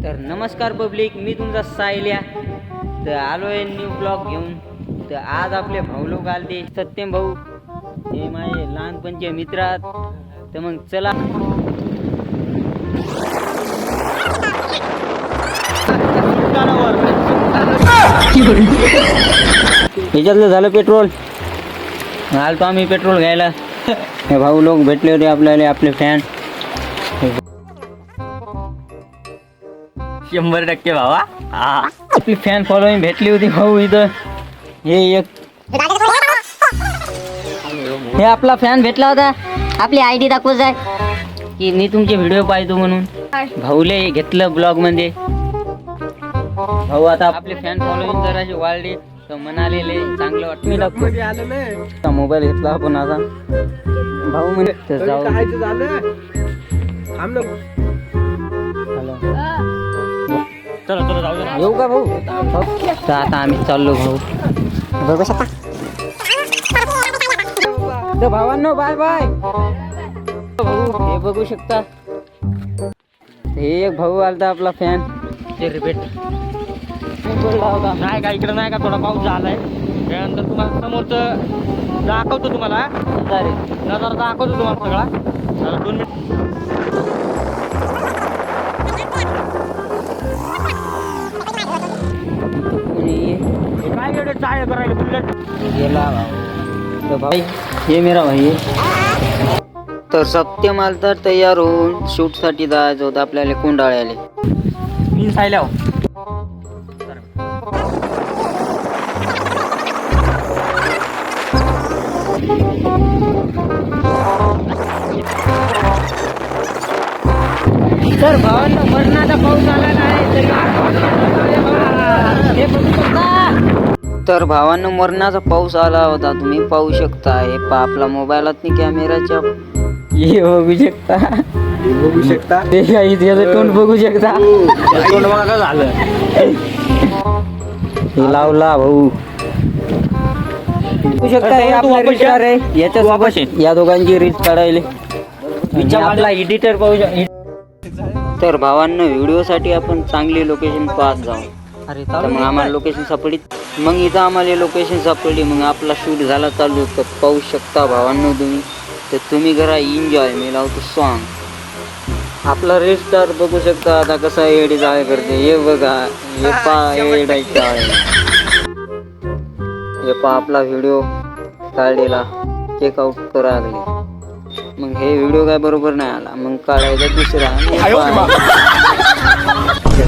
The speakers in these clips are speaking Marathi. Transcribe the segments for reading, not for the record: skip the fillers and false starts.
तर नमस्कार पब्लिक, मी तुमचा सायल्या. तर आलो आहे न्यू ब्लॉग घेऊन. तर आज आपले भाऊ लोक आलते, सत्यम भाऊ, हे माझे लहानपणचे मित्र आहेत. तर मग चला ह्याच्यातलं झालं पेट्रोल. आलतो आम्ही पेट्रोल घ्यायला. हे भाऊ लोक भेटले होते आपल्याला, आपले फॅन. 100% भावा. आपली फॅन फॉलोइंग भेटली होती भाऊ इथं. हे आपला फॅन भेटला होता. आपली आयडी दाखवत आहे की मी तुमचे व्हिडिओ पाहतो म्हणून. भाऊले घेतलं ब्लॉग मध्ये. भाऊ आता आपले फॅन फॉलोइंग जराशी वाढली तर म्हणालेले चांगलं वाटतं. मी दाखवतो मोबाईल घेतला आपण आता. भाऊ म्हणे तर जाऊ. चला चला जाऊ दे. येऊ का भाऊ? तर आता आम्ही चाललो भाऊ. बघू शकता तर भावांनो, बाय बाय भाऊ. हे बघू शकता, हे एक भाऊ आलता आपला फॅन. ते रिपीट नाही का इकडे नाही का थोडा पाऊस झालाय. त्यानंतर तुम्हाला समोरचं दाखवतो, तुम्हाला नजारा दाखवतो तुम्हाला सगळा. जरा 2 मिनिट. काय एवढे चाय करायला बुलेट गेला भाऊ. तर भाई हे मेरा भाई आहे. तर सत्यम आल तर तयार होऊन शूट साठी जायचं होतं आपल्याला कोंडाळ्याले. मी सायल्या. तर भावांना मरणाचा पाऊस आलेला आहे. हे बघू शकता. तर भावांना मरणाचा पाऊस आला होता, तुम्ही पाहू शकता. हे आपला मोबाईलात नाही कॅमेराच्या. हे बघू शकता, बघू शकता. ते याचं तोंड बघू शकता. तोंड बघा झालं. हे लावला भाऊ. बघू शकता, हे आपला रिस्टार आहे. याच्यासोबत या दोघांची रील्स काढायले. आपला एडिटर पाहू शकता. तर भावांना व्हिडिओ साठी आपण चांगली लोकेशन पाहत जाऊ. तर मग आम्हाला लोकेशन सापडली. मग इथं आम्हाला लोकेशन सापडली. मग आपला शूट झाला चालू. तर पाहू शकता भावांनो तुम्ही. तर तुम्ही करा एन्जॉय. मी लावतो सॉन्ग. आपला रिस्टार बघू शकता आता कसा एडी जाळ करते. हे बघा, हे पा एडायचं आहे. हे पा आपला व्हिडिओ काढलेला चेकआउट करा लागले. मग हे व्हिडिओ काय बरोबर नाही आला, मग काढायचा दुसरा.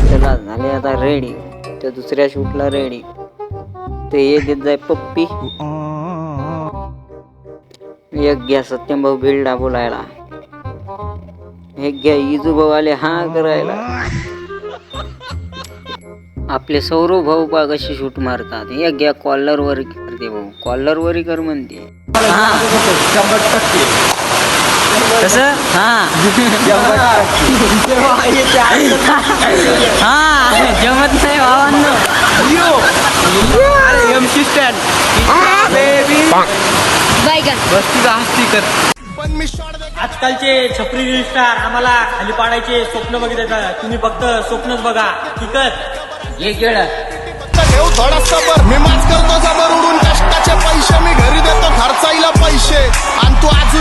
चला झाले आता रेडी. तर दुसऱ्या शूटला रेडी. तर हे देत जाय पप्पी. एक घ्या सत्यम भाऊ भिल्डा बोलायला. एक घ्या इजू भाऊ आले हा करायला. आपले सौरव भाऊ पा कशी शूट मारतात. एक घ्या कॉलर वर करते भाऊ. कॉलर वरी कर म्हणते. कसं हा जमत नाही भावांनो. आजकालचे छपरी रील स्टार आम्हाला खाली पाडायचे स्वप्न बघितलं. तुम्ही फक्त स्वप्नच बघा. ठीकच हे केळ ठेव थोडा सबर. मी माच करतो जबर उडून. कष्टाचे पैसे मी घरी देतो, खर्चाईला पैसे. आणि तू अजून